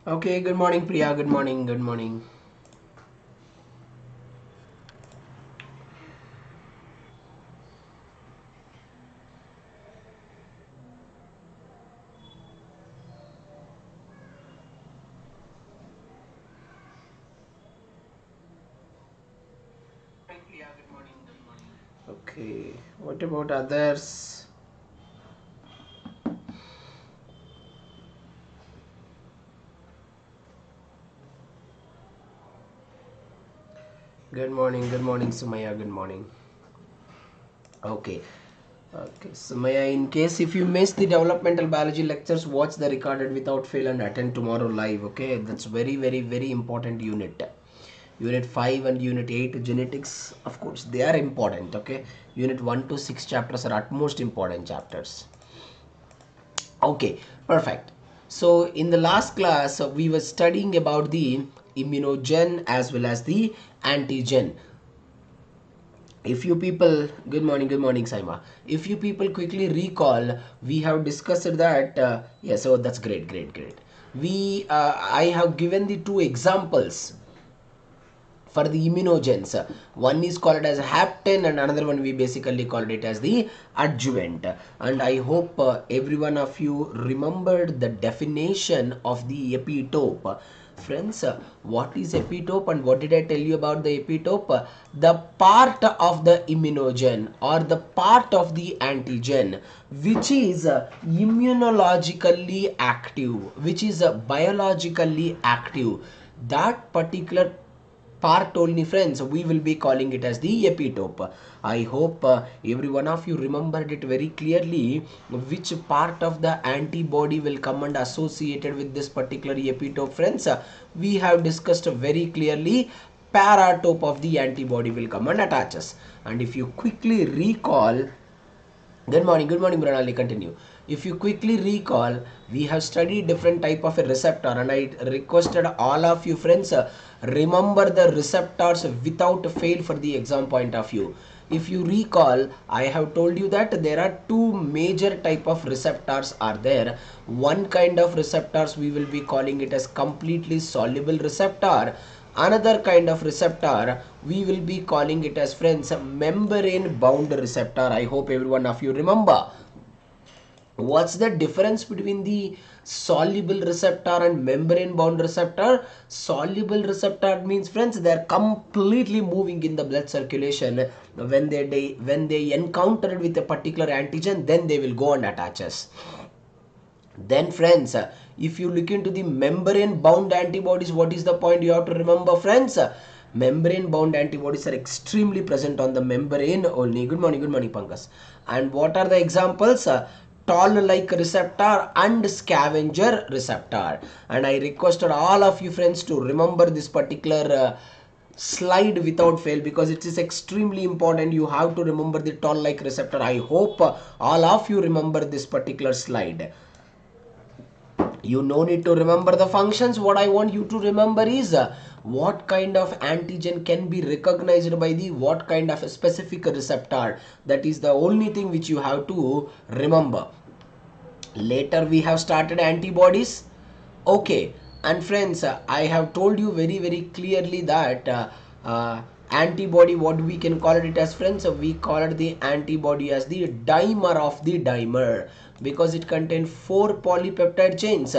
Okay, good morning, Priya. Good morning. Good morning. Okay, what about others? Good morning, Sumaya. Good morning. Okay. Okay, Sumaya, in case if you miss the developmental biology lectures, watch the recorded without fail and attend tomorrow live. Okay, that's very important unit. Unit 5 and Unit 8 genetics, of course, they are important. Okay, Unit 1 to 6 chapters are utmost important chapters. Okay, perfect. So in the last class, we were studying about the immunogen as well as the antigen. If you people, good morning, Saima. If you people quickly recall, we have discussed that, yeah, so that's great. I have given the two examples for the immunogens. One is called as hapten and another one we basically called it as the adjuvant. And I hope every one of you remembered the definition of the epitope. Friends, what is epitope and what did I tell you about the epitope? The part of the immunogen or the part of the antigen which is immunologically active, which is biologically active. That particular part only, friends, we will be calling it as the epitope. I hope every one of you remembered it very clearly, which part of the antibody will come and associated with this particular epitope. Friends, we have discussed very clearly paratope of the antibody will come and attaches. And if you quickly recall, good morning, Pranali. Continue. If you quickly recall, we have studied different type of a receptor, and I requested all of you friends remember the receptors without fail for the exam point of view. If you recall, I have told you that there are two major type of receptors are there. One kind of receptors we will be calling it as completely soluble receptor. Another kind of receptor we will be calling it as, friends, membrane bound receptor. I hope every one of you remember. What's the difference between the soluble receptor and membrane bound receptor? Soluble receptor means, friends, they're completely moving in the blood circulation. When they encountered with a particular antigen, then they will go and attach us. Then, friends, if you look into the membrane bound antibodies, what is the point you have to remember, friends? Membrane bound antibodies are extremely present on the membrane only. Good morning, Pankaj. And what are the examples? Toll-like receptor and scavenger receptor. And I requested all of you friends to remember this particular slide without fail, because it is extremely important. You have to remember the toll-like receptor. I hope all of you remember this particular slide. You no need to remember the functions. What I want you to remember is what kind of antigen can be recognized by the what kind of a specific receptor. That is the only thing which you have to remember. Later we have started antibodies. Okay, and friends, I have told you very clearly that antibody, what we can call it as, friends, we call it the antibody as the dimer of the dimer, because it contains 4 polypeptide chains.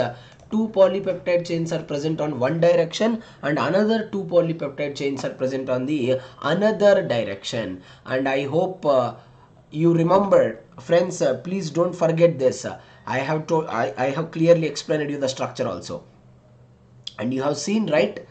Two polypeptide chains are present on one direction and another two polypeptide chains are present on the another direction. And I hope you remember, friends, please don't forget this. I have clearly explained you the structure also, and you have seen, right,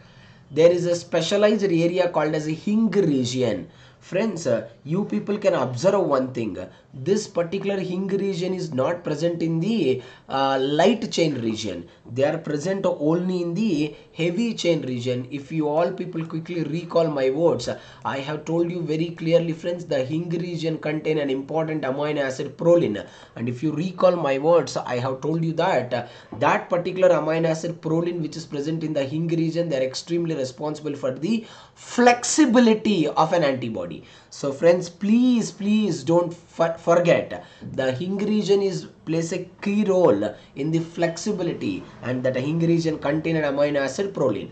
there is a specialized area called as a Hing region. Friends, you people can observe one thing. This particular Hing region is not present in the light chain region. They are present only in the heavy chain region. If you all people quickly recall my words, I have told you very clearly, friends, the Hing region contain an important amino acid proline. And if you recall my words, I have told you that that particular amino acid proline which is present in the Hing region, they are extremely responsible for the flexibility of an antibody. So friends, please don't forget the Hing region plays a key role in the flexibility, and that Hing region contain an amino acid proline.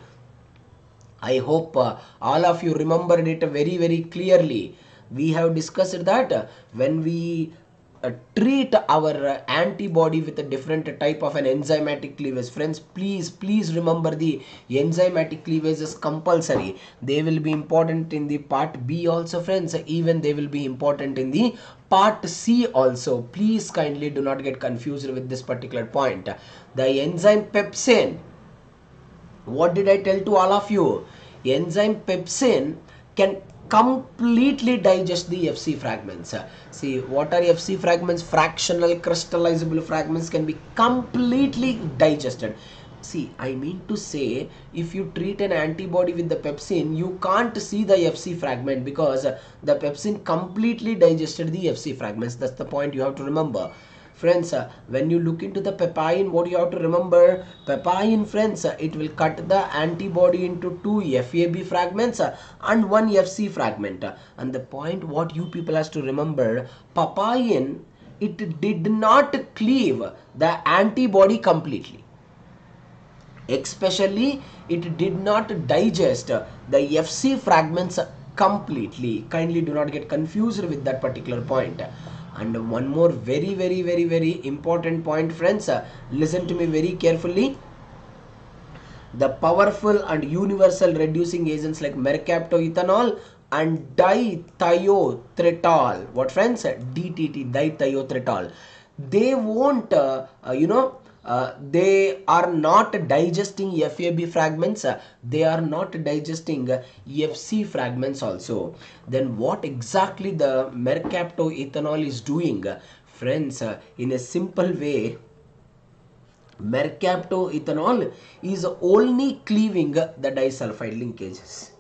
I hope all of you remembered it very clearly. We have discussed that when we treat our antibody with a different type of an enzymatic cleavage. Friends, please remember the enzymatic cleavage is compulsory. They will be important in the part B also, friends. Even they will be important in the part C also. Please kindly do not get confused with this particular point. The enzyme pepsin, what did I tell to all of you? Enzyme pepsin can completely digest the FC fragments. See, what are FC fragments? Fractional crystallizable fragments can be completely digested. See, I mean to say, if you treat an antibody with the pepsin, you can't see the FC fragment because the pepsin completely digested the FC fragments. That's the point you have to remember. Friends, when you look into the papain, what you have to remember? Papain, friends, it will cut the antibody into 2 FAB fragments and 1 FC fragment. And the point what you people has to remember, papain, it did not cleave the antibody completely. Especially, it did not digest the FC fragments completely. Kindly do not get confused with that particular point. And one more very important point, friends, listen to me very carefully. The powerful and universal reducing agents like mercaptoethanol and dithiotretol, what friends, DTT, dithiotretol, they won't they are not digesting FAB fragments, they are not digesting FC fragments also. Then what exactly the mercaptoethanol is doing, friends? In a simple way, mercaptoethanol is only cleaving the disulfide linkages.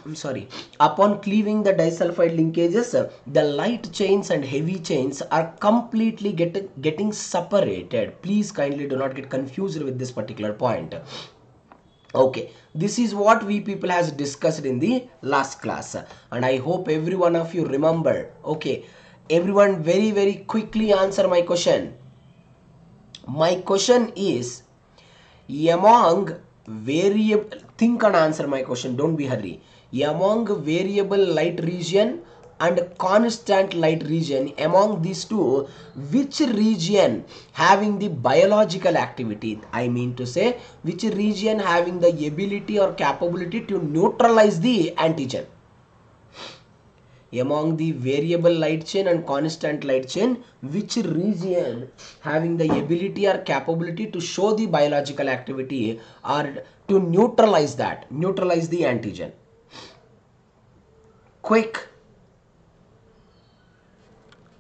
I'm sorry. Upon cleaving the disulfide linkages, the light chains and heavy chains are completely getting separated. Please kindly do not get confused with this particular point. Okay, this is what we people has discussed in the last class, and I hope every one of you remember. Okay, everyone very quickly answer my question. My question is, among variable, think and answer my question, don't be hurry. Among variable light region and constant light region, among these two, which region having the biological activity? I mean to say, which region having the ability or capability to neutralize the antigen? Among the variable light chain and constant light chain, which region having the ability or capability to show the biological activity or to neutralize the antigen? Quick.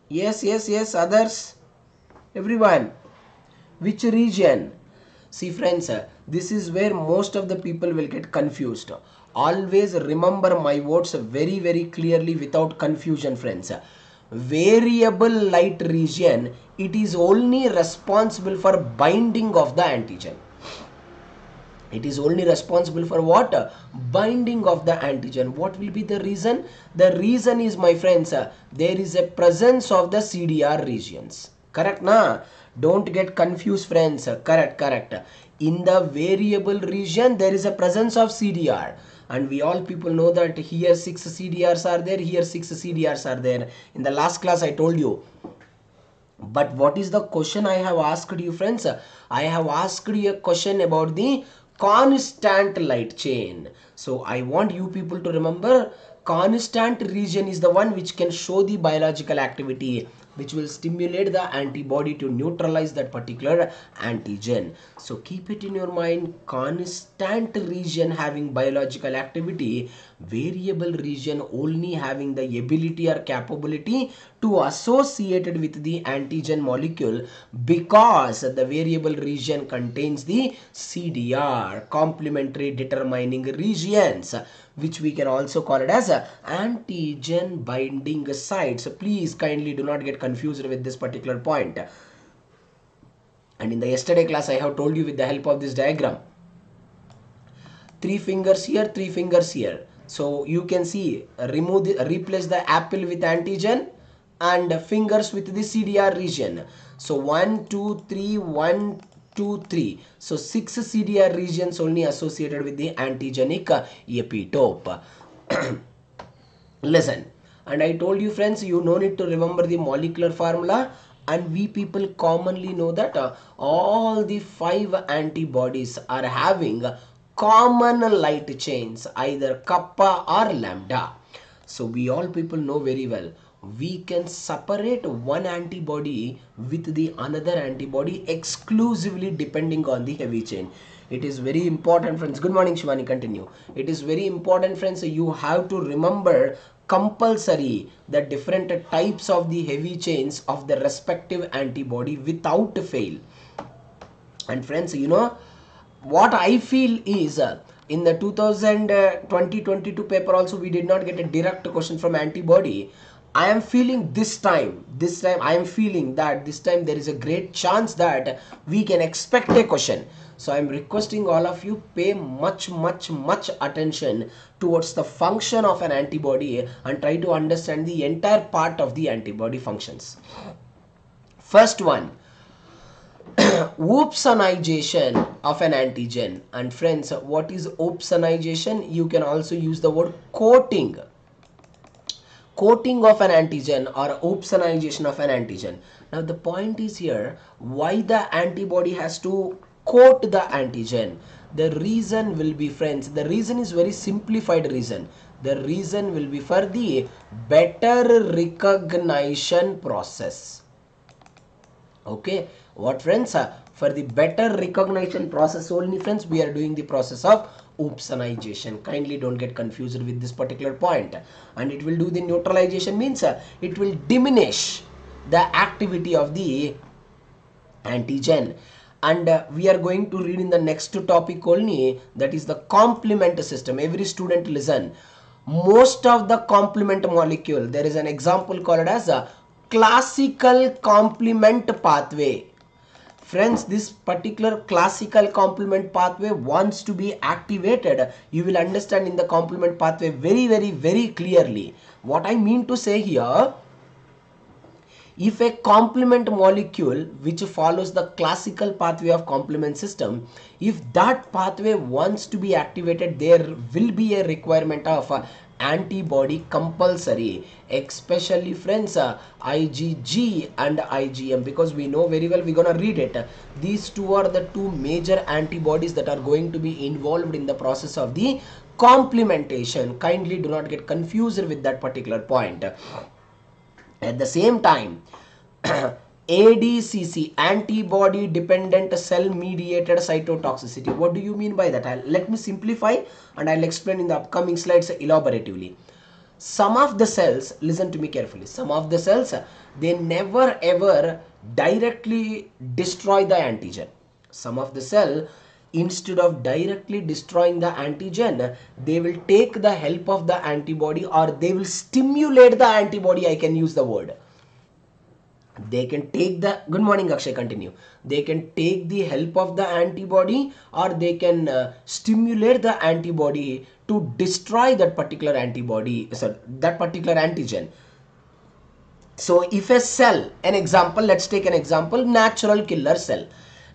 Yes, others, everyone, which region? See friends, this is where most of the people will get confused. Always remember my words very clearly without confusion, friends. Variable light region, it is only responsible for binding of the antigen. It is only responsible for what? Binding of the antigen. What will be the reason? The reason is, my friends, there is a presence of the CDR regions. Correct na? Don't get confused, friends. Correct. In the variable region, there is a presence of CDR. And we all people know that here 6 CDRs are there, here 6 CDRs are there. In the last class, I told you. But what is the question I have asked you, friends? I have asked you a question about the constant light chain. So I want you people to remember, constant region is the one which can show the biological activity, which will stimulate the antibody to neutralize that particular antigen. So keep it in your mind, constant region having biological activity, variable region only having the ability or capability to associate it with the antigen molecule, because the variable region contains the CDR, complementary determining regions, which we can also call it as antigen binding sites. So please kindly do not get confused with this particular point. And in the yesterday class, I have told you with the help of this diagram, 3 fingers here, 3 fingers here. So you can see, replace the apple with antigen and fingers with the CDR region. So 1, 2, 3, 1, 2, 3. So 6 CDR regions only associated with the antigenic epitope. Listen, and I told you friends, you no need to remember the molecular formula, and we people commonly know that all the 5 antibodies are having common light chains, either kappa or lambda. So we all people know very well, we can separate one antibody with the another antibody exclusively depending on the heavy chain. It is very important friends. Good morning Shivani, continue. It is very important friends, you have to remember compulsory the different types of the heavy chains of the respective antibody without fail. And friends, you know what I feel is in the 2022 paper also we did not get a direct question from antibody. I am feeling this time I am feeling that this time there is a great chance that we can expect a question. So I am requesting all of you pay much attention towards the function of an antibody and try to understand the entire part of the antibody functions. First one, opsonization of an antigen. And friends, what is opsonization? You can also use the word coating of an antigen or opsonization of an antigen. Now the point is here, why the antibody has to coat the antigen? The reason will be, friends, the reason is very simplified reason. The reason will be for the better recognition process. Okay, what friends, for the better recognition process only friends, we are doing the process of opsonization. Kindly don't get confused with this particular point. And it will do the neutralization, means it will diminish the activity of the antigen. And we are going to read in the next topic only, that is the complement system. Every student listen, most of the complement molecule, there is an example called as a classical complement pathway. Friends, this particular classical complement pathway wants to be activated. You will understand in the complement pathway very clearly. What I mean to say here, if a complement molecule which follows the classical pathway of complement system, if that pathway wants to be activated, there will be a requirement of antibody compulsory, especially friends IgG and IgM, because we know very well, we're gonna read it. These two are the two major antibodies that are going to be involved in the process of the complementation. Kindly do not get confused with that particular point. At the same time, ADCC, antibody dependent cell mediated cytotoxicity. What do you mean by that? Let me simplify and I'll explain in the upcoming slides elaboratively. Some of the cells, listen to me carefully, some of the cells, they never ever directly destroy the antigen. Some of the cell, instead of directly destroying the antigen, they will take the help of the antibody, or they will stimulate the antibody. I can use the word. They can take the, good morning Akshay, continue. They can take the help of the antibody, or they can stimulate the antibody to destroy that particular antibody, so that particular antigen. So if a cell, an example, let's take an example, natural killer cell.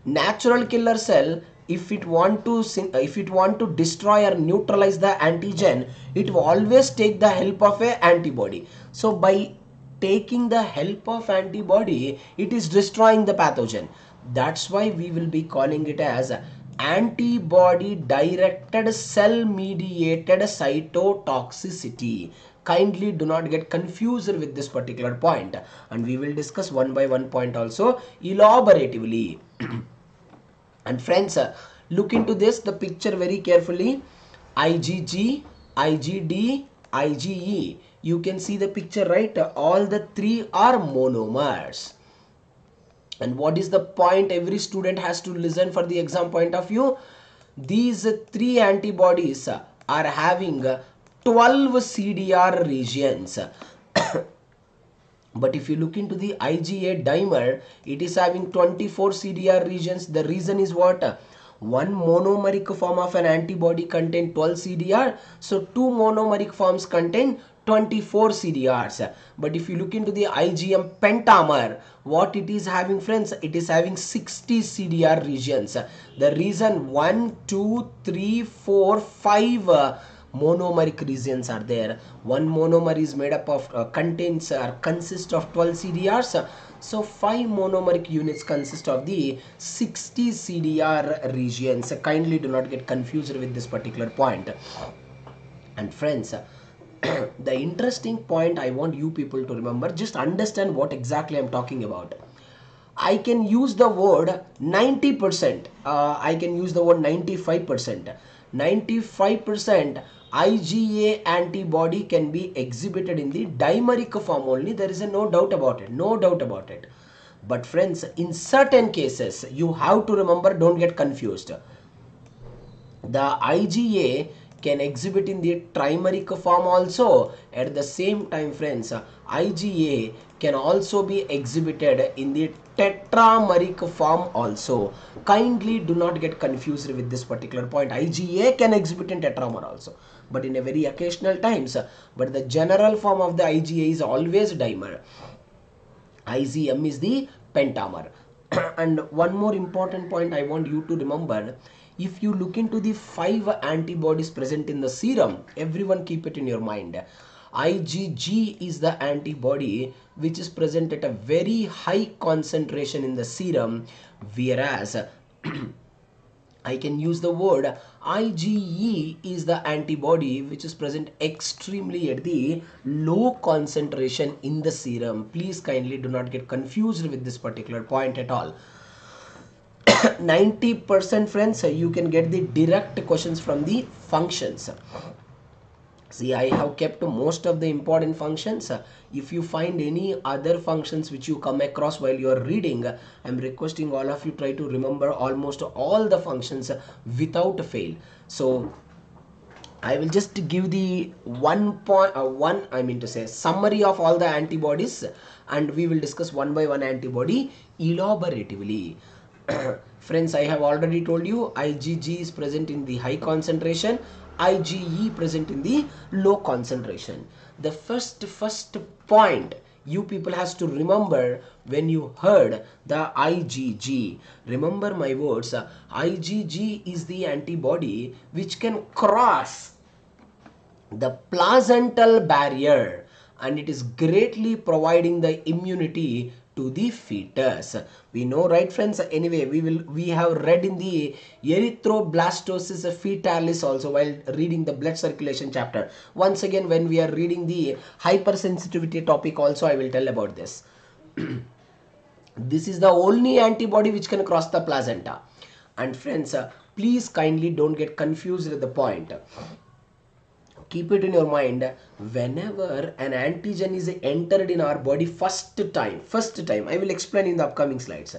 Natural killer cell, if it want to destroy or neutralize the antigen, it will always take the help of a antibody. So by taking the help of antibody, it is destroying the pathogen. That's why we will be calling it as antibody directed cell mediated cytotoxicity. Kindly do not get confused with this particular point, and we will discuss one by one point also elaboratively. And friends, look into this, the picture very carefully. IgG, IgD, IgE. You can see the picture, right? All the three are monomers. And what is the point every student has to listen for the exam point of view? These three antibodies are having 12 CDR regions. But if you look into the IgA dimer, it is having 24 CDR regions. The reason is what? one monomeric form of an antibody contain 12 CDR, so two monomeric forms contain 24 CDRs. But if you look into the IgM pentamer, what it is having, friends, it is having 60 CDR regions. The reason 1, 2, 3, 4, 5 monomeric regions are there. One monomer is made up of consists of 12 CDRs. So 5 monomeric units consist of the 60 CDR regions. Kindly do not get confused with this particular point. And friends, the interesting point I want you people to remember, just understand what exactly I'm talking about. I can use the word 90%, I can use the word 95%. 95% IgA antibody can be exhibited in the dimeric form only. There is no doubt about it. No doubt about it. But friends, in certain cases, you have to remember, don't get confused. The IgA can exhibit in the trimeric form also. At the same time, friends, IgA can also be exhibited in the tetrameric form also. Kindly do not get confused with this particular point. IgA can exhibit in tetramer also, but in a very occasional times. But the general form of the IgA is always dimer. IgM is the pentamer. And one more important point I want you to remember, if you look into the 5 antibodies present in the serum, everyone keep it in your mind. IgG is the antibody which is present at a very high concentration in the serum, whereas I can use the word IgE is the antibody which is present extremely at the low concentration in the serum. Please kindly do not get confused with this particular point at all. 90% friends, you can get the direct questions from the functions. See, I have kept most of the important functions. If you find any other functions which you come across while you are reading, I'm requesting all of you try to remember almost all the functions without fail. So I will just give the summary of all the antibodies, and we will discuss one by one antibody elaboratively. Friends, I have already told you IgG is present in the high concentration, IgE present in the low concentration. The first point you people has to remember when you heard the IgG. Remember my words, IgG is the antibody which can cross the placental barrier, and it is greatly providing the immunity to the fetus. We know, right friends? Anyway, we have read in the erythroblastosis fetalis also while reading the blood circulation chapter. Once again, when we are reading the hypersensitivity topic also, I will tell about this. This is the only antibody which can cross the placenta. And friends, please kindly don't get confused with the point. Keep it in your mind, whenever an antigen is entered in our body first time, I will explain in the upcoming slides.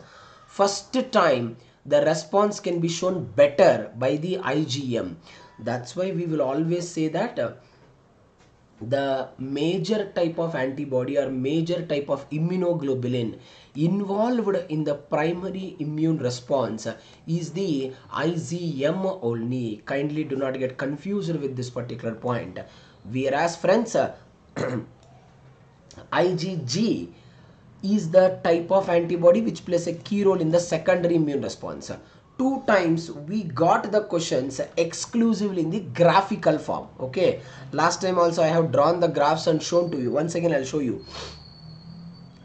First time, the response can be shown better by the IgM. That's why we will always say that the major type of antibody or major type of immunoglobulin involved in the primary immune response is the IgM only. Kindly do not get confused with this particular point. Whereas friends, IgG is the type of antibody which plays a key role in the secondary immune response. 2 times we got the questions exclusively in the graphical form. Okay, last time also I have drawn the graphs and shown to you. Once again I'll show you.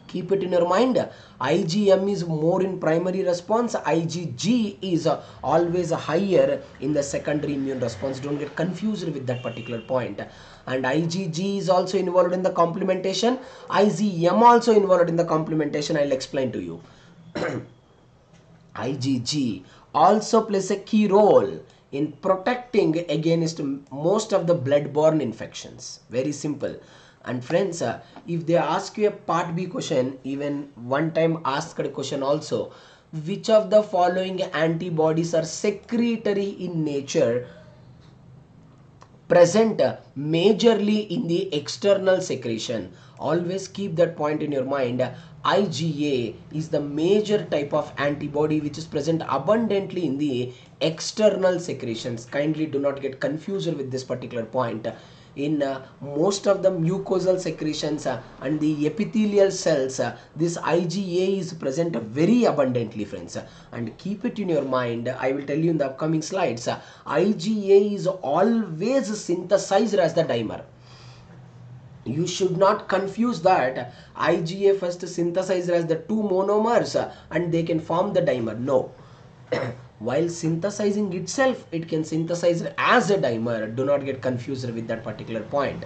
Keep it in your mind, IgM is more in primary response, IgG is always higher in the secondary immune response. Don't get confused with that particular point. And IgG is also involved in the complementation, IgM also involved in the complementation. I'll explain to you. IgG also plays a key role in protecting against most of the blood-borne infections. Very simple. And friends, if they ask you a part B question, even one time asked a question also, which of the following antibodies are secretory in nature? present majorly in the external secretion. Always keep that point in your mind. IgA is the major type of antibody which is present abundantly in the external secretions. Kindly do not get confused with this particular point. In most of the mucosal secretions and the epithelial cells, this IgA is present very abundantly, friends. And keep it in your mind. I will tell you in the upcoming slides. IgA is always synthesized as the dimer. You should not confuse that. IgA first synthesized as the two monomers and they can form the dimer. No. While synthesizing itself, it can synthesize as a dimer. Do not get confused with that particular point.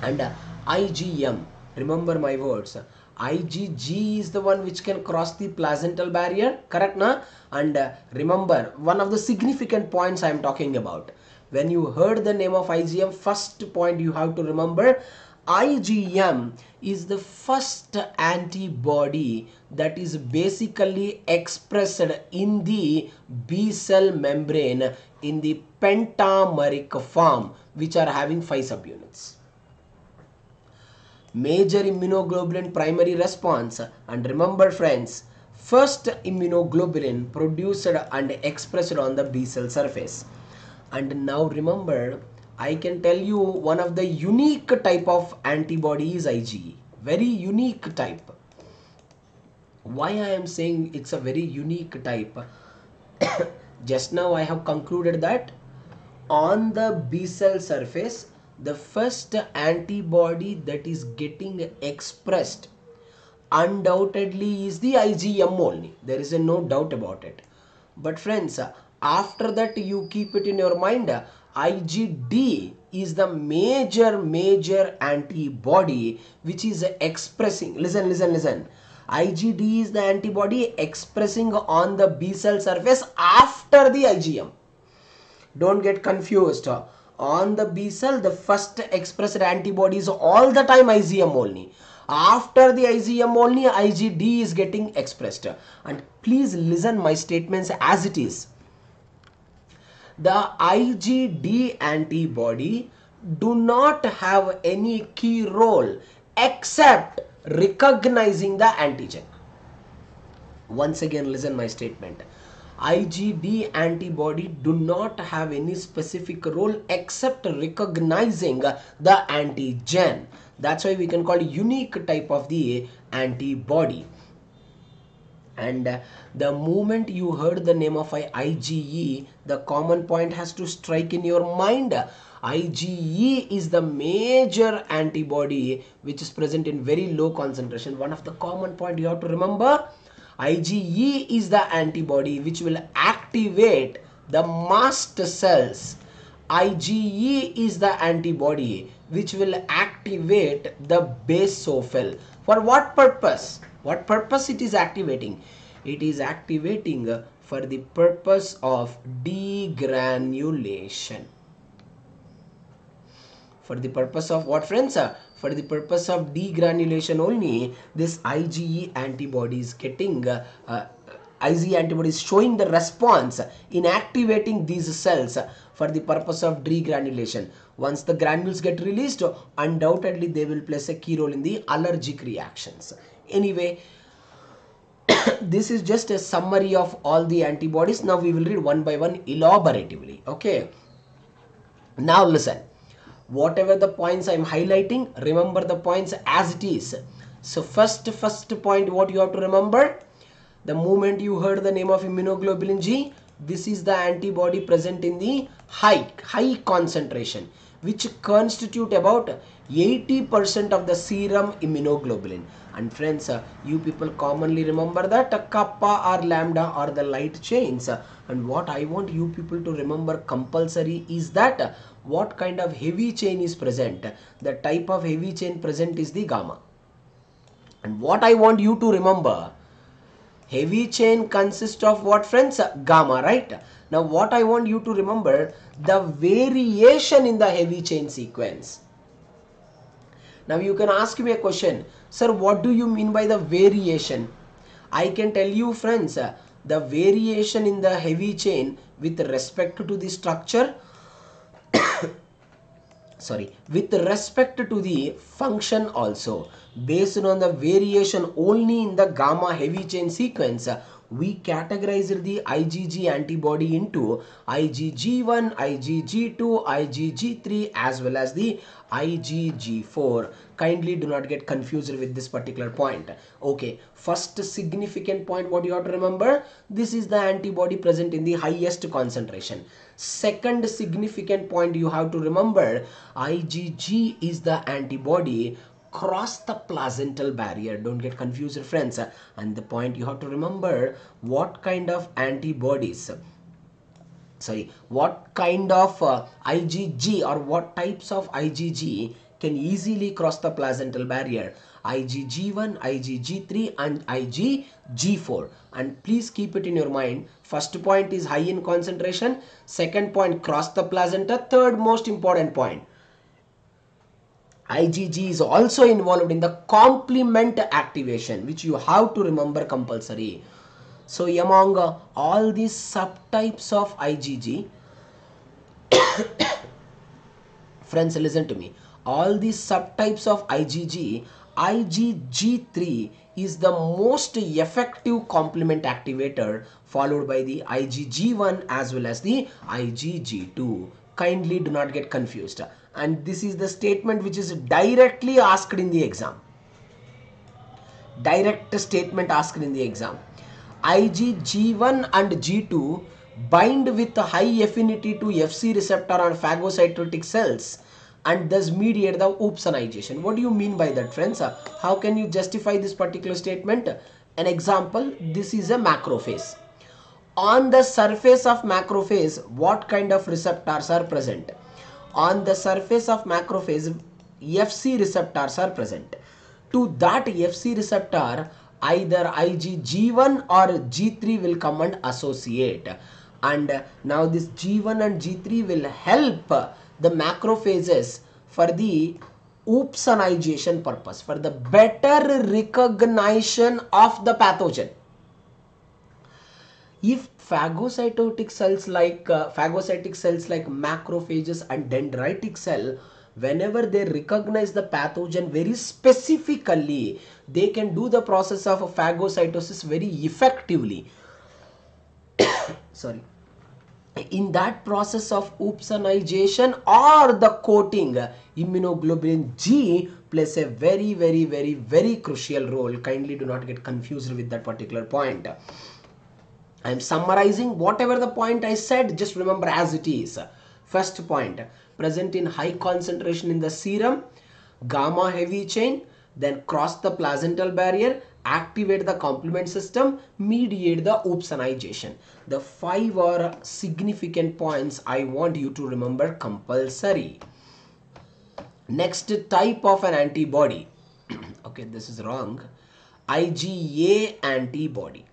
And IgM, remember my words. IgG is the one which can cross the placental barrier, correct na? And remember, one of the significant points I am talking about. When you heard the name of IgM, first point you have to remember, IgM is the first antibody that is basically expressed in the B cell membrane in the pentameric form, which are having 5 subunits. Major immunoglobulin primary response, and remember friends, first immunoglobulin produced and expressed on the B cell surface. And now remember, I can tell you one of the unique type of antibody is IgE. Very unique type. Why I am saying it's a very unique type? Just now I have concluded that on the B cell surface, the first antibody that is getting expressed undoubtedly is the IgM only. There is no doubt about it. But friends, after that you keep it in your mind, IgD is the major antibody which is expressing, listen, IgD is the antibody expressing on the B cell surface after the IgM. Don't get confused. On the B cell, the first expressed antibody is all the time IgM only. After the IgM only, IgD is getting expressed. And please listen my statements as it is. The IgD antibody do not have any key role except recognizing the antigen. Once again, listen my statement. IgD antibody do not have any specific role except recognizing the antigen. That's why we can call unique type of the antibody. And the moment you heard the name of IgE, the common point has to strike in your mind. IgE is the major antibody which is present in very low concentration. One of the common point you have to remember, IgE is the antibody which will activate the mast cells. IgE is the antibody which will activate the basophil. For what purpose? What purpose it is activating? It is activating for the purpose of degranulation. For the purpose of what, friends? For the purpose of degranulation only, this IgE antibody is getting IgE antibody is showing the response in activating these cells for the purpose of degranulation. Once the granules get released, undoubtedly they will play a key role in the allergic reactions. Anyway, this is just a summary of all the antibodies. Now we will read one by one elaboratively. Okay. Now listen. Whatever the points I am highlighting, remember the points as it is. So first point what you have to remember, the moment you heard the name of immunoglobulin G, this is the antibody present in the high concentration, which constitute about 80% of the serum immunoglobulin. And friends, you people commonly remember that kappa or lambda are the light chains. And what I want you people to remember compulsory is that what kind of heavy chain is present. The type of heavy chain present is the gamma. And what I want you to remember, heavy chain consists of what, friends? Gamma, right? Now what I want you to remember, the variation in the heavy chain sequence. Now you can ask me a question, sir, what do you mean by the variation? I can tell you, friends, the variation in the heavy chain with respect to the structure with respect to the function also, based on the variation only in the gamma heavy chain sequence, we categorized the IgG antibody into IgG1, IgG2, IgG3 as well as the IgG4. Kindly do not get confused with this particular point. Okay, first significant point what you have to remember, this is the antibody present in the highest concentration. Second significant point you have to remember, IgG is the antibody cross the placental barrier. Don't get confused friends. And the point you have to remember, what kind of antibodies, what kind of IgG or what types of IgG can easily cross the placental barrier? IgG1, IgG3 and IgG4. And please keep it in your mind, first point is high in concentration, second point cross the placenta, third most important point, IgG is also involved in the complement activation, which you have to remember compulsory. So among all these subtypes of IgG, friends listen to me, all these subtypes of IgG, IgG3 is the most effective complement activator, followed by the IgG1 as well as the IgG2. Kindly do not get confused. And this is the statement which is directly asked in the exam. Direct statement asked in the exam. IgG1 and G2 bind with a high affinity to Fc receptor on phagocytotic cells and thus mediate the opsonization. What do you mean by that, friends? How can you justify this particular statement? An example, this is a macrophage. On the surface of macrophage, what kind of receptors are present? On the surface of macrophage, Fc receptors are present. To that Fc receptor, either IgG1 or G3 will come and associate. And now this G1 and G3 will help the macrophages for the opsonization purpose, for the better recognition of the pathogen. If phagocytic cells like macrophages and dendritic cell, whenever they recognize the pathogen very specifically, they can do the process of phagocytosis very effectively. In that process of opsonization or the coating, immunoglobulin G plays a very crucial role. Kindly do not get confused with that particular point. I am summarizing whatever the point I said, just remember as it is. First point, present in high concentration in the serum, gamma heavy chain, then cross the placental barrier, activate the complement system, mediate the opsonization. The 5 are significant points I want you to remember compulsory. Next type of an antibody. Okay, this is wrong. IgA antibody.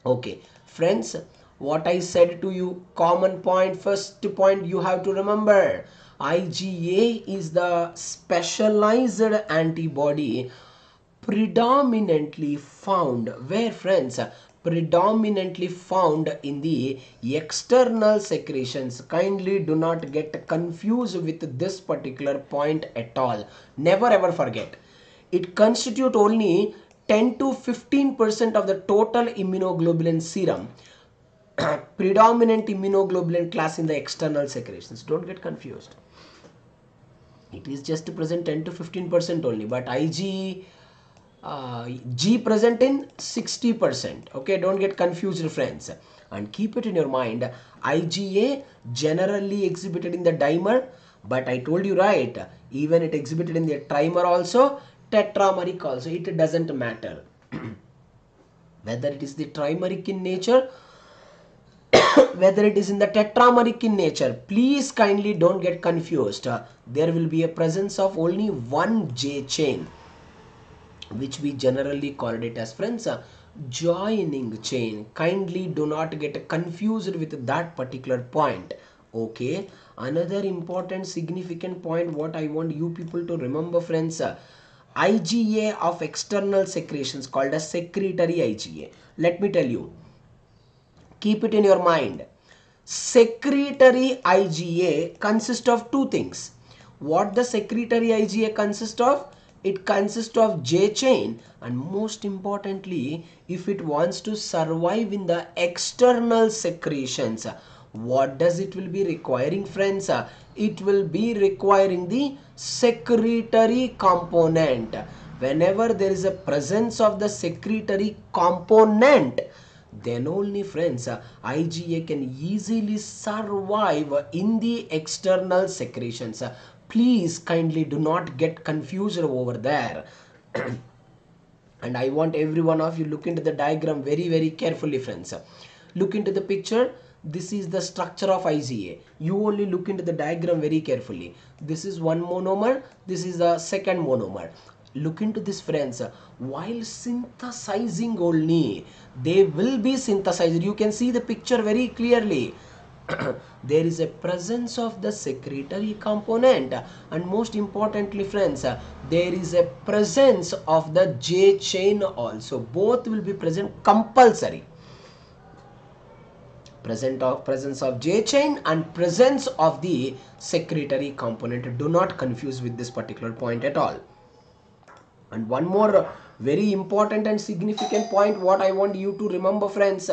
Okay, friends, what I said to you, common point, first point you have to remember. IgA is the specialized antibody predominantly found, where friends? Predominantly found in the external secretions. Kindly do not get confused with this particular point at all. Never ever forget. It constitutes only 10 to 15% of the total immunoglobulin serum. Predominant immunoglobulin class in the external secretions. Don't get confused. It is just present 10 to 15% only, but G present in 60%. Okay, don't get confused, friends. And keep it in your mind, IgA generally exhibited in the dimer, but I told you right, even it exhibited in the trimer also, tetrameric also, it doesn't matter. Whether it is the trimeric in nature, whether it is in the tetrameric in nature, please kindly don't get confused. There will be a presence of only one J chain, which we generally called it as, friends, joining chain. Kindly do not get confused with that particular point. Okay, another important significant point what I want you people to remember, friends, IgA of external secretions called as secretory IgA. Let me tell you, keep it in your mind. secretory IgA consists of two things. What the secretory IgA consists of? It consists of J chain, and most importantly, if it wants to survive in the external secretions, what does it will be requiring, friends? It will be requiring the secretory component. Whenever there is a presence of the secretory component, then only, friends, IgA can easily survive in the external secretions. Please kindly do not get confused over there. And I want every one of you look into the diagram very carefully, friends. Look into the picture. This is the structure of IgA. You only look into the diagram very carefully. This is one monomer. This is the second monomer. Look into this, friends. While synthesizing only, they will be synthesized. You can see the picture very clearly. There is a presence of the secretory component, and most importantly, friends, there is a presence of the J chain also. Both will be present compulsory. Presence of J chain and presence of the secretory component. Do not confuse with this particular point at all. And one more very important and significant point what I want you to remember, friends.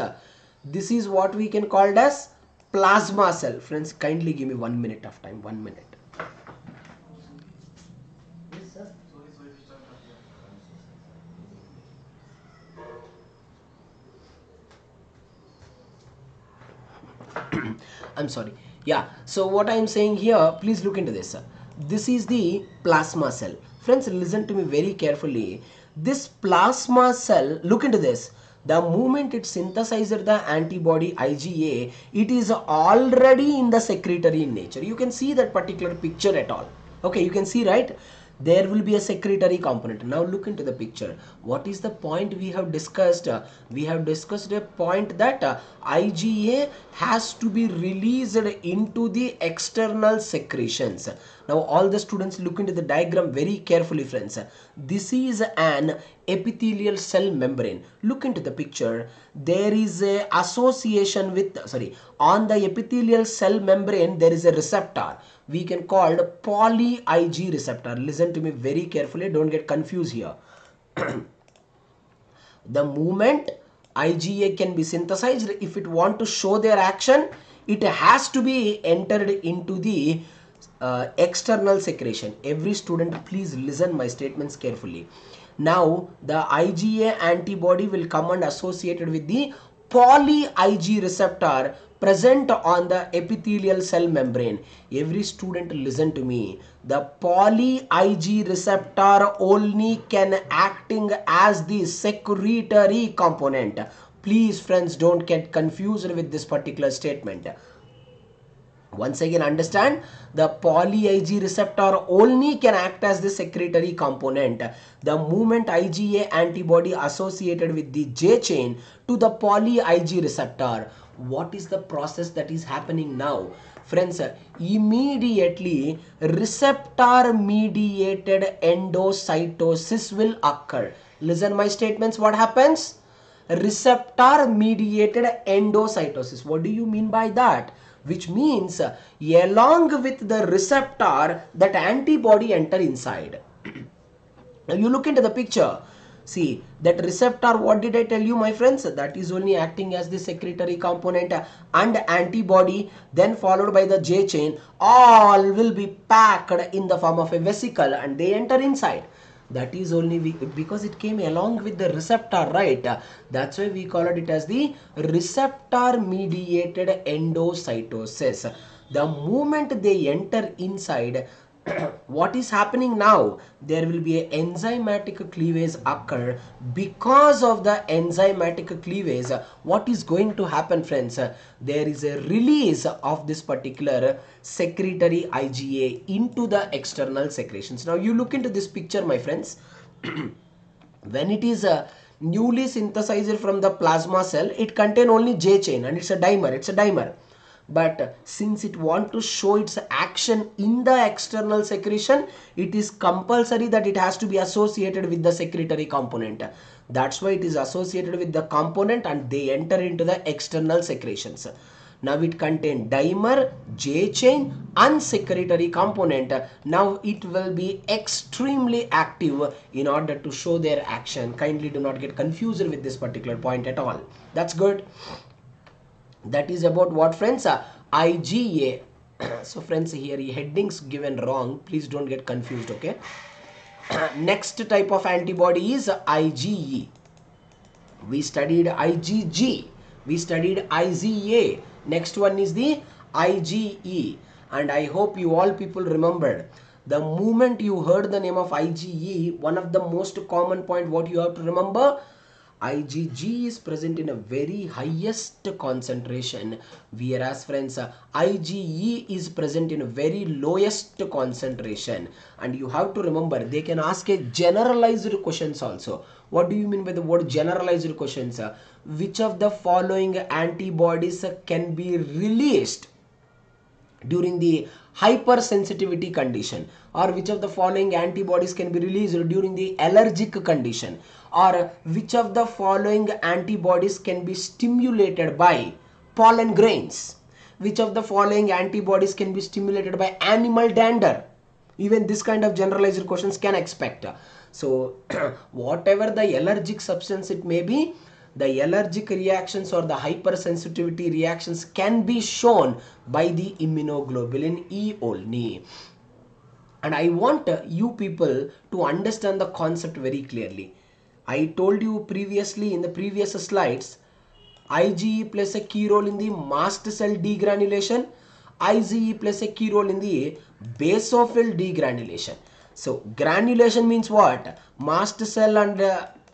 This is what we can call as plasma cell. Friends, kindly give me 1 minute of time. 1 minute. I'm sorry. Yeah, so what I'm saying here, please look into this. This is the plasma cell. Friends, listen to me very carefully. This plasma cell, look into this. The moment it synthesizes the antibody IgA, it is already in the secretory in nature. You can see that particular picture at all. Okay, you can see, right? There will be a secretory component. Now look into the picture. What is the point we have discussed? We have discussed a point that IgA has to be released into the external secretions. Now all the students look into the diagram very carefully, friends. This is an epithelial cell membrane. Look into the picture. There is a association with, on the epithelial cell membrane there is a receptor. We can call it poly Ig receptor. Listen to me very carefully, don't get confused here. The moment IgA can be synthesized, if it want to show their action, it has to be entered into the external secretion. Every student, please listen my statements carefully. Now the IgA antibody will come and associated with the poly Ig receptor present on the epithelial cell membrane. Every student, listen to me. The poly Ig receptor only can acting as the secretory component. Please, friends, don't get confused with this particular statement. Once again, understand, the poly Ig receptor only can act as the secretory component. The moment IgA antibody associated with the J chain to the poly Ig receptor, what is the process that is happening now? Friends, immediately receptor mediated endocytosis will occur. Listen my statements. What happens? Receptor mediated endocytosis. What do you mean by that? Which means along with the receptor, that antibody enter inside. Now you look into the picture. See that receptor, what did I tell you, my friends? That is only acting as the secretory component, and antibody then followed by the J chain, all will be packed in the form of a vesicle and they enter inside. That is only because it came along with the receptor, right? That's why we call it as the receptor mediated endocytosis. The moment they enter inside, what is happening now? There will be an enzymatic cleavage occur. Because of the enzymatic cleavage, what is going to happen, friends? There is a release of this particular secretory IgA into the external secretions. Now you look into this picture, my friends. When it is newly synthesized from the plasma cell, it contains only J chain and it's a dimer. But since it wants to show its action in the external secretion, it is compulsory that it has to be associated with the secretory component. That's why it is associated with the component and they enter into the external secretions. Now it contains dimer, J chain, unsecretory component. Now it will be extremely active in order to show their action. Kindly do not get confused with this particular point at all. That's good. That is about what, friends? IgA. So friends, here headings given wrong. Please don't get confused, okay? Next type of antibody is IgE. We studied IgG. We studied IgA. Next one is the IgE. And I hope you all people remembered. The moment you heard the name of IgE, one of the most common point what you have to remember, IgG is present in a very highest concentration, whereas friends, IgE is present in a very lowest concentration. And you have to remember, they can ask a generalized questions also. What do you mean by the word generalized questions? Which of the following antibodies can be released during the hypersensitivity condition, or which of the following antibodies can be released during the allergic condition, or which of the following antibodies can be stimulated by pollen grains, which of the following antibodies can be stimulated by animal dander. Even this kind of generalized questions can expect. So whatever the allergic substance it may be, the allergic reactions or the hypersensitivity reactions can be shown by the immunoglobulin E only. And I want you people to understand the concept very clearly. I told you previously in the previous slides, IgE plays a key role in the mast cell degranulation. IgE plays a key role in the basophil degranulation. So granulation means what? Mast cell and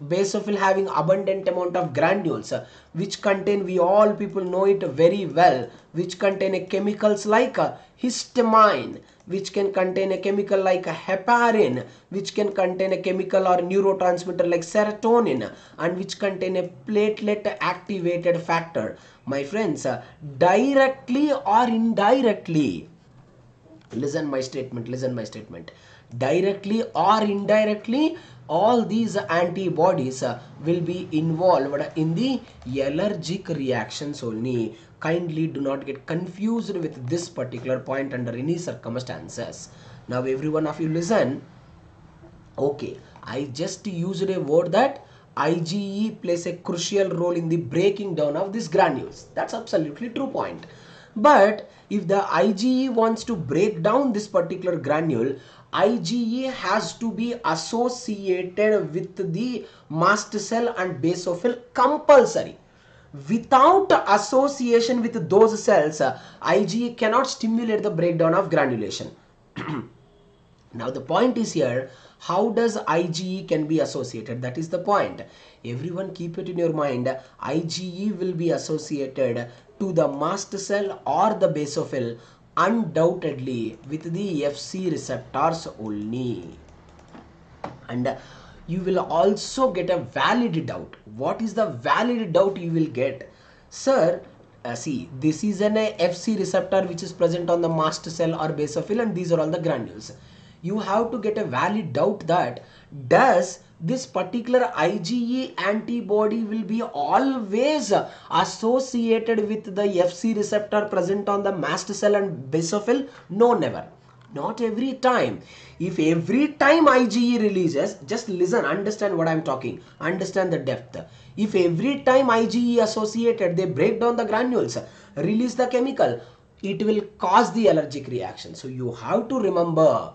basophil having abundant amount of granules, which contain, we all people know it very well, which contain a chemicals like histamine, which can contain a chemical like heparin, which can contain a chemical or neurotransmitter like serotonin, and which contain a platelet activated factor. My friends, directly or indirectly, listen my statement, directly or indirectly, all these antibodies will be involved in the allergic reactions only. Kindly do not get confused with this particular point under any circumstances. Now every one of you listen. Okay, I just used a word that IgE plays a crucial role in the breaking down of these granules. That's absolutely true point. But if the IgE wants to break down this particular granule, IgE has to be associated with the mast cell and basophil compulsory. Without association with those cells, IgE cannot stimulate the breakdown of granulation. Now the point is here, how does IgE can be associated? That is the point. Everyone keep it in your mind. IgE will be associated to the mast cell or the basophil undoubtedly with the FC receptors only. And you will also get a valid doubt. What is the valid doubt you will get? Sir, see, this is an FC receptor which is present on the mast cell or basophil, and these are all the granules. You have to get a valid doubt that does this particular IgE antibody will be always associated with the FC receptor present on the mast cell and basophil? No, never. Not every time. If every time IgE releases, just listen, understand what I'm talking, understand the depth. If every time IgE associated, they break down the granules, release the chemical, it will cause the allergic reaction. So you have to remember,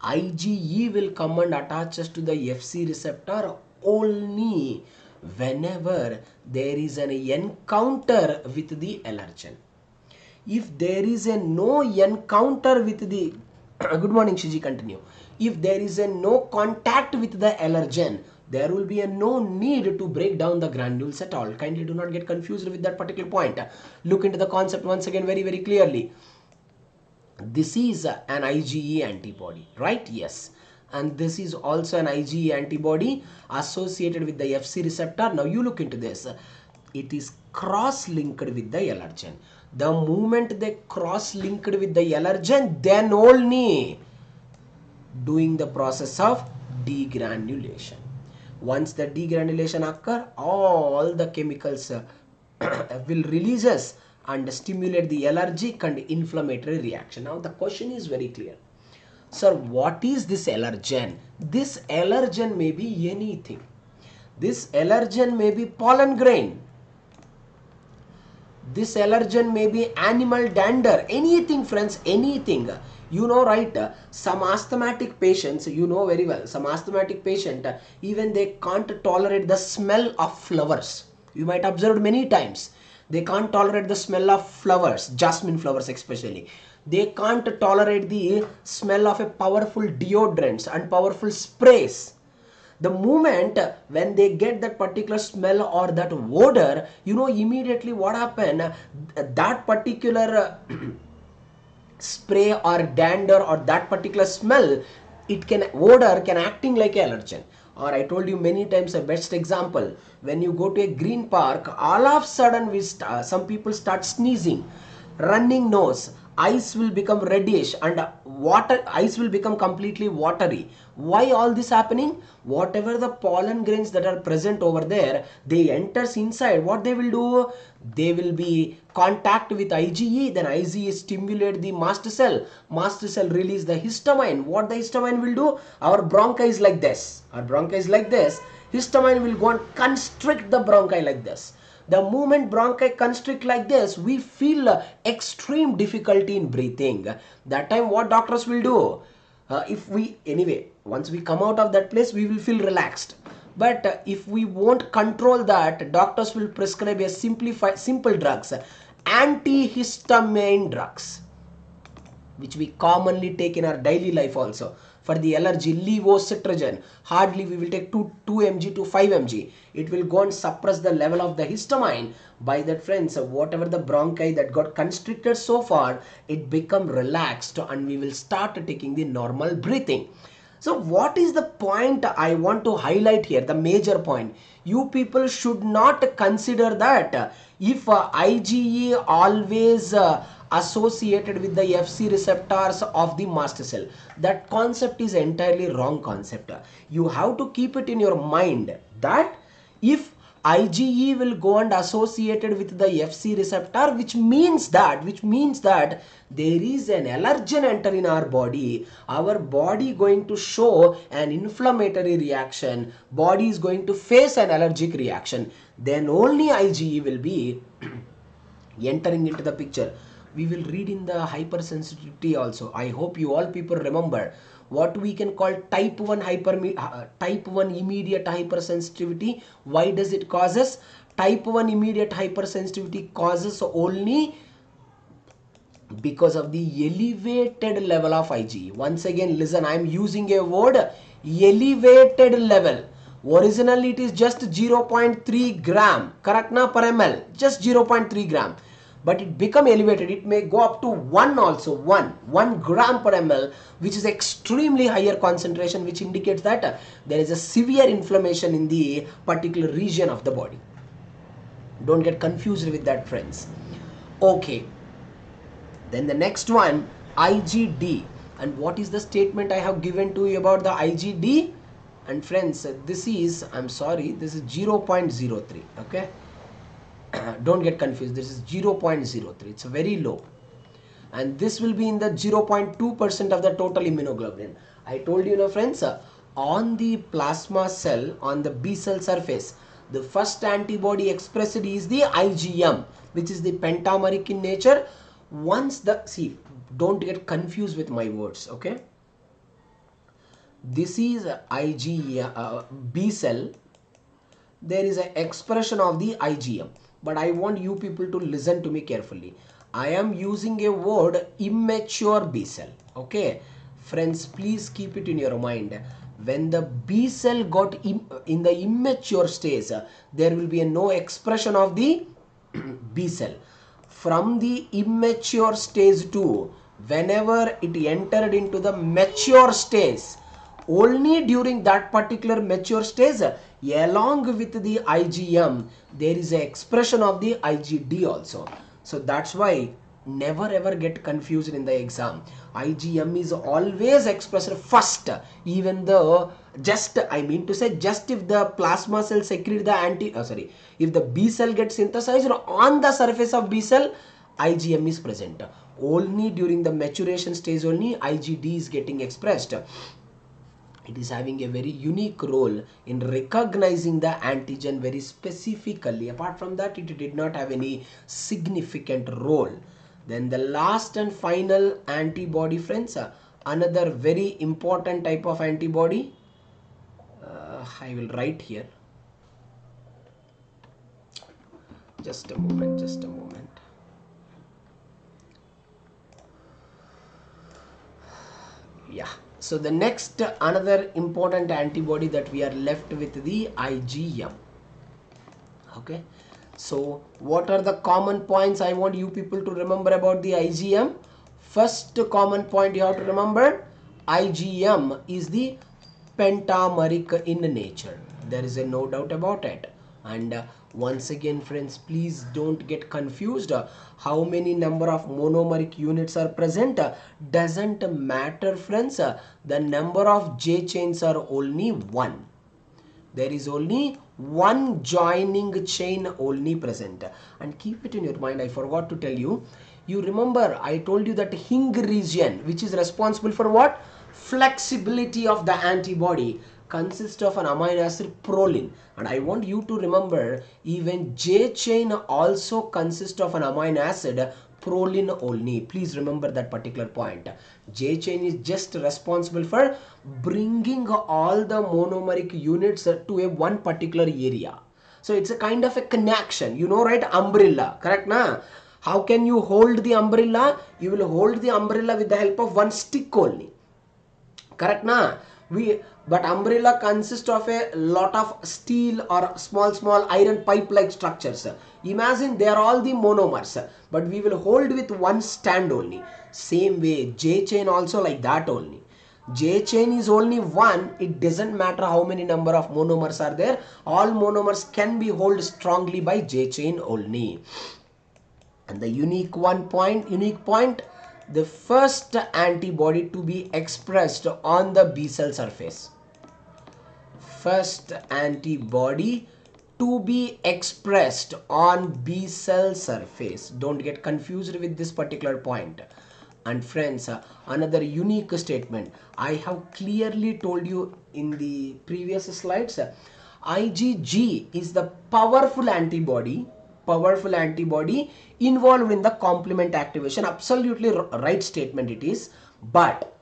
IgE will come and attaches to the FC receptor only whenever there is an encounter with the allergen. If there is a no encounter with the good morning Shiji, continue. If there is a no contact with the allergen, there will be a no need to break down the granules at all. Kindly do not get confused with that particular point. Look into the concept once again very clearly. This is an IgE antibody, right? Yes. And this is also an IgE antibody associated with the FC receptor. Now you look into this. It is cross-linked with the allergen. The moment they cross-linked with the allergen, then only doing the process of degranulation. Once the degranulation occur, all the chemicals will releases and stimulate the allergic and inflammatory reaction. Now the question is very clear. Sir, what is this allergen? This allergen may be anything. This allergen may be pollen grain. This allergen may be animal dander. Anything, friends, anything. You know, right? Some asthmatic patients, you know very well, some asthmatic patient, even they can't tolerate the smell of flowers. You might observe many times. They can't tolerate the smell of flowers, jasmine flowers especially. They can't tolerate the smell of a powerful deodorants and powerful sprays. The moment when they get that particular smell or that odor, you know immediately what happened, that particular spray or dander or that particular smell, odor can acting like an allergen. Or I told you many times a best example, when you go to a green park, all of a sudden some people start sneezing, running nose, eyes will become reddish and eyes will become completely watery. Why all this happening? Whatever the pollen grains that are present over there, they enters inside. What they will do? They will be contact with IgE, then IgE stimulate the mast cell. Mast cell release the histamine. What the histamine will do? Our bronchi is like this. Our bronchi is like this. Histamine will go and constrict the bronchi like this. The moment bronchi constrict like this, we feel extreme difficulty in breathing. That time what doctors will do? Once we come out of that place, we will feel relaxed. But if we won't control that, doctors will prescribe a simple drugs, antihistamine drugs, which we commonly take in our daily life also. For the allergy, levocetirizine, hardly we will take 2 mg to 5 mg. It will go and suppress the level of the histamine. By that, friends, whatever the bronchi that got constricted so far, it become relaxed and we will start taking the normal breathing. So what is the point I want to highlight here? The major point. You people should not consider that if IgE always associated with the FC receptors of the mast cell. That concept is entirely wrong concept. You have to keep it in your mind that if IgE will go and associated with the FC receptor, which means that there is an allergen enter in our body going to show an inflammatory reaction, body is going to face an allergic reaction, then only IgE will be entering into the picture. We will read in the hypersensitivity also. I hope you all people remember what we can call type 1 immediate hypersensitivity. Why does it causes? Type 1 immediate hypersensitivity causes only because of the elevated level of IgE. Once again, listen, I am using a word, elevated level. Originally it is just 0.3 gram, correct na, per ml, just 0.3 gram. But it become elevated. It may go up to 1 also, 1 gram per ml, which is extremely higher concentration, which indicates that there is a severe inflammation in the particular region of the body. Don't get confused with that, friends. Okay. Then the next one, IgD. And what is the statement I have given to you about the IgD? And friends, this is, I'm sorry, this is 0.03, okay? Don't get confused, this is 0.03, it's very low. And this will be in the 0.2% of the total immunoglobulin. I told you, friends, on the plasma cell, on the B cell surface, the first antibody expressed is the IgM, which is the pentameric in nature. Don't get confused with my words, okay? This is B cell. There is an expression of the IgM. But I want you people to listen to me carefully. I am using a word, immature B cell. Okay, friends, please keep it in your mind. When the B cell got in the immature stage, there will be no expression of the B cell. From the immature stage to whenever it entered into the mature stage, only during that particular mature stage, along with the IgM, there is an expression of the IgD also. So that's why never ever get confused in the exam. IgM is always expressed first, even though just if the plasma cell secrete the if the B cell gets synthesized on the surface of B cell, IgM is present. Only during the maturation stage only IgD is getting expressed. It is having a very unique role in recognizing the antigen very specifically. Apart from that, it did not have any significant role. Then the last and final antibody, friends, another very important type of antibody. I will write here. Just a moment. Yeah. So the next another important antibody that we are left with, the IgM. Okay. So what are the common points I want you people to remember about the IgM? First common point you have to remember, IgM is the pentameric in nature. There is no doubt about it. And once again, friends, please don't get confused. How many number of monomeric units are present doesn't matter, friends. The number of J chains are only one. There is only one joining chain only present. And keep it in your mind, I forgot to tell you. You remember I told you that Hing region, which is responsible for what? Flexibility of the antibody, consists of an amino acid proline. And I want you to remember, even J chain also consists of an amino acid proline only. Please remember that particular point. J chain is just responsible for bringing all the monomeric units to a one particular area. So it's a kind of a connection, you know, right? Umbrella, correct na? How can you hold the umbrella? You will hold the umbrella with the help of one stick only, correct na? But umbrella consists of a lot of steel or small iron pipe like structures. Imagine they are all the monomers, but we will hold with one stand only. Same way J chain also like that only. J chain is only one. It doesn't matter how many number of monomers are there. All monomers can be held strongly by J chain only. And the unique point, the first antibody to be expressed on the B cell surface. First antibody to be expressed on B cell surface. Don't get confused with this particular point. And friends, another unique statement. I have clearly told you in the previous slides. IgG is the powerful antibody involved in the complement activation. Absolutely right statement it is. But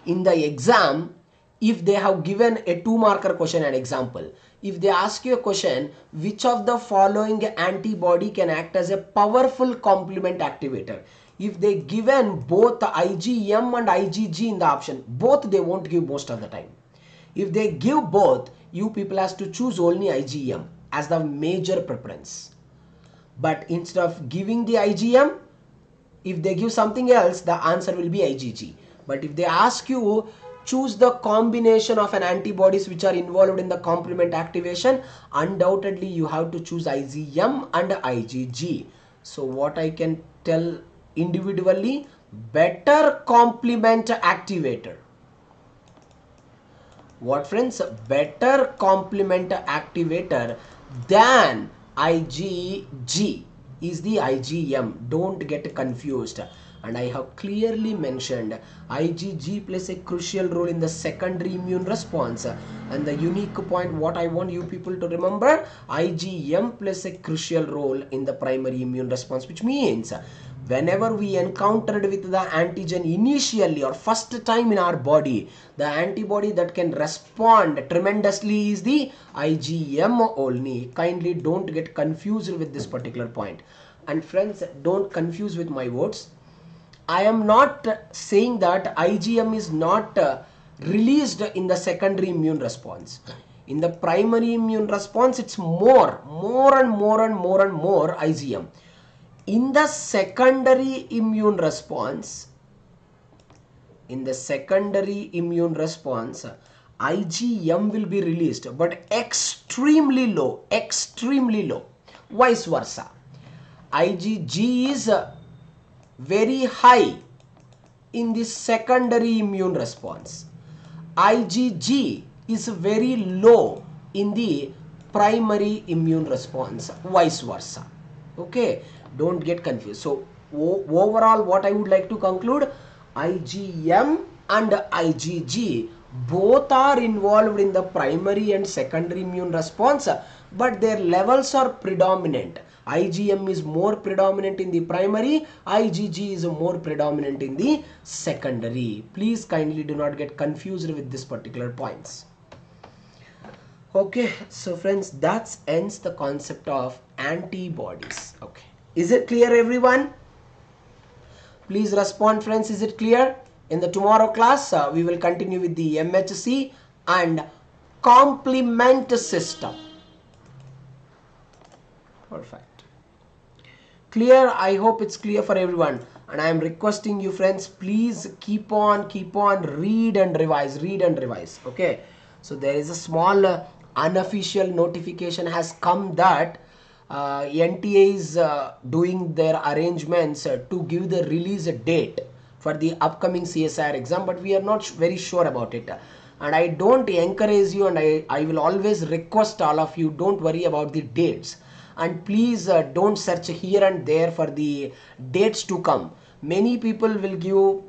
in the exam, if they have given a 2-marker question, an example, if they ask you a question, which of the following antibody can act as a powerful complement activator? If they given both IgM and IgG in the option, both they won't give most of the time. If they give both, you people has to choose only IgM as the major preference. But instead of giving the IgM, if they give something else, the answer will be IgG. But if they ask you, choose the combination of an antibodies which are involved in the complement activation, undoubtedly you have to choose IgM and IgG. So what I can tell individually, better complement activator. What, friends? Better complement activator than IgG is the IgM. Don't get confused. And I have clearly mentioned IgG plays a crucial role in the secondary immune response. And the unique point, what I want you people to remember, IgM plays a crucial role in the primary immune response, which means whenever we encountered with the antigen initially or first time in our body, the antibody that can respond tremendously is the IgM only. Kindly don't get confused with this particular point. And friends, don't confuse with my words. I am not saying that IgM is not released in the secondary immune response. In the primary immune response, it's more and more IgM. In the secondary immune response, IgM will be released, but extremely low, vice versa. IgG is very high in the secondary immune response. IgG is very low in the primary immune response, vice versa. Okay, don't get confused. So overall, what I would like to conclude, IgM and IgG both are involved in the primary and secondary immune response, but their levels are predominant. IgM is more predominant in the primary, IgG is more predominant in the secondary. Please kindly do not get confused with this particular points. Okay, so friends, that ends the concept of antibodies. Okay, is it clear, everyone? Please respond, friends. Is it clear? In the tomorrow class, we will continue with the MHC and complement system. Perfect. Clear? I hope it's clear for everyone. And I am requesting you, friends, please keep on read and revise. Okay. So there is a small unofficial notification has come that NTA is doing their arrangements to give the release date for the upcoming CSIR exam, but we are not very sure about it. And I don't encourage you, and I will always request all of you, don't worry about the dates. And please don't search here and there for the dates to come. Many people will give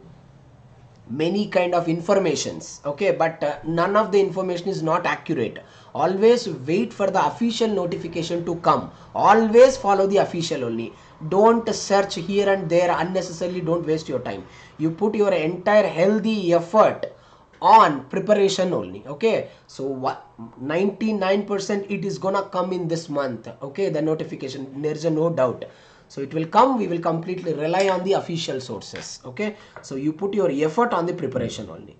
many kind of informations, okay, but none of the information is not accurate. Always wait for the official notification to come. Always follow the official only. Don't search here and there unnecessarily. Don't waste your time. You put your entire healthy effort on preparation only. Okay, so 99% it is gonna come in this month. Okay, the notification, there's no doubt. So it will come. We will completely rely on the official sources. Okay, so you put your effort on the preparation only.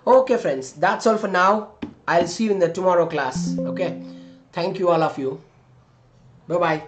Okay, friends, that's all for now. I'll see you in the tomorrow class. Okay, thank you all of you. Bye bye.